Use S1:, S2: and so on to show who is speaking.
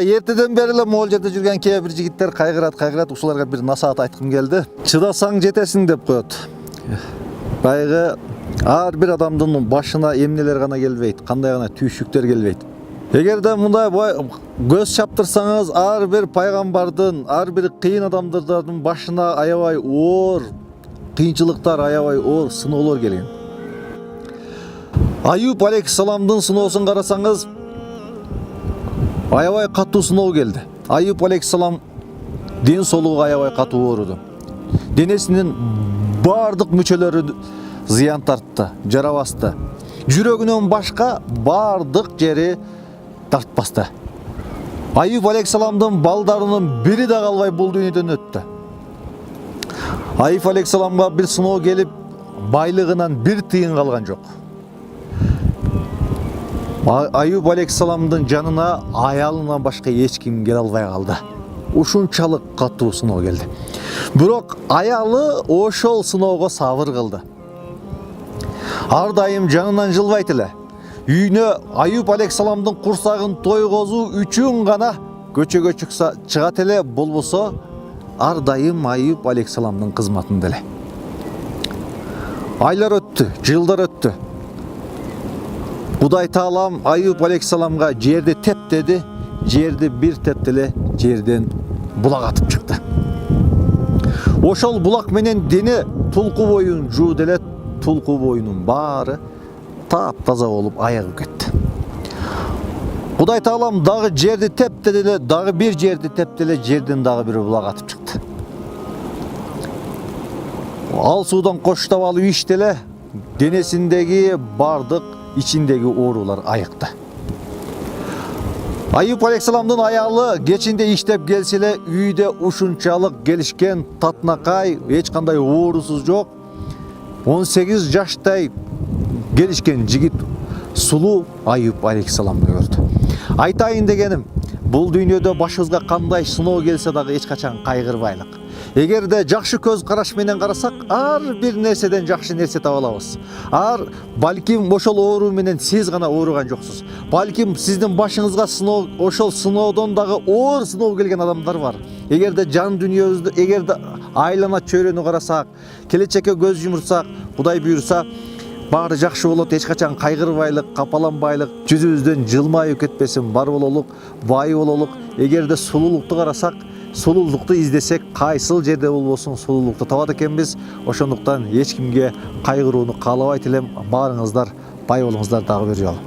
S1: Ертеден бері эле могул жерде жүрген кээ бир жигиттер кайгырат, ушуларга бир насаат айткым келди. Чыдасаң жетесиң деп коет. Байгы ар бир адамдын башына эмнелер гана келбейт, кандай гана түйшүктөр келбейт. Эгерде мындай көз чаптырсаңыз, ар бир пайгамбардын, ар бир кыйын адамдардын башына аябай оор кыйынчылыктар, аябай оор сыноолор келген. Аюп алейхиссаламдын сыноосун карасаңыз, аябай катуу сыноо келди. Аюп алейхиссалам ден соолугу аябай катуу ооруду. Денесинин бардык мүчөлөрү зыян тартты, жара басты. Жүрөгүнөн башка бардык жери тартпасты. Аюп алейхиссаламдын балдарынын бири да калбай бул дүйнөдөн өттү. Аюп алейхиссаламга бир сыноо келип, байлыгынан бир тыйын калган жок. Аюп алейхиссаламдын жанына аялынан башка эч ким келе албай калды. Ушунчалык катуу сыноо келди. Бирок аялы ошол сыноого сабыр кылды. Ар дайым жанынан жылбайт эле. Үйүнө Аюп алейхиссаламдын курсагын тойгозуу үчүн гана көчөгө чыгат эле, болбосо ар дайым Аюп алейхиссаламдын кызматында эле. Айлар өттү, жылдар өттү. Кудай Таалам Аюп алейхиссаламга жерди теп деди, жерди бир тепти эле, жерден булак атып чыкты. Ошол булак менен дене тулку боюн жууду эле, тулку боюнун баары таап-таза болуп айыгып кетти. Кудай Таалам дагы жерди тепти эле, дагы бир жерди тепти эле, жерден дагы бир булак атып чыкты. Ал суудан коштоп алып ичти эле, денесиндеги бардык ичиндеги оорулар айыкты. Аюп алейхиссаламдын аялы кечинде иштеп келсе эле, үйдө ушунчалык келишкен татнакай, эч кандай оорусуз жок. 18 жаштай келишкен жигит сулуу Аюп алейхиссаламды көрдү. Айтайын дегеним, бул дүйнөдө башыбызга кандай сыноо келсе дагы эч качан кайгырбайлык. Эгерде жакшы көз караш менен карасак, ар бир нерседен жакшы нерсе таба алабыз. Балким ошол оору менен сиз гана ооруган жоксуз. Балким сиздин башыңызга сыноо, ошол сыноодон дагы оор сыноо келген адамдар бар. Эгерде жан дүйнөбүздү, эгерде айлана чөйрөнү карасак, келечекке көз жумурсак, Кудай буйрса, баары жакшы болот, эч качан кайгырбайлык, капаланбайлык, жүзүбүздөн жылмайып кетпесин, бар бололук, бай бололук. Эгерде сулуулукту карасак, сулуулукту издесек, кайсыл жерде болбосун сулуулукту табат экенбиз. Ошондуктан эч кимге кайгырууну каалабайт элем. Баарыңыздар бай болуңуздар дагы бир жолу.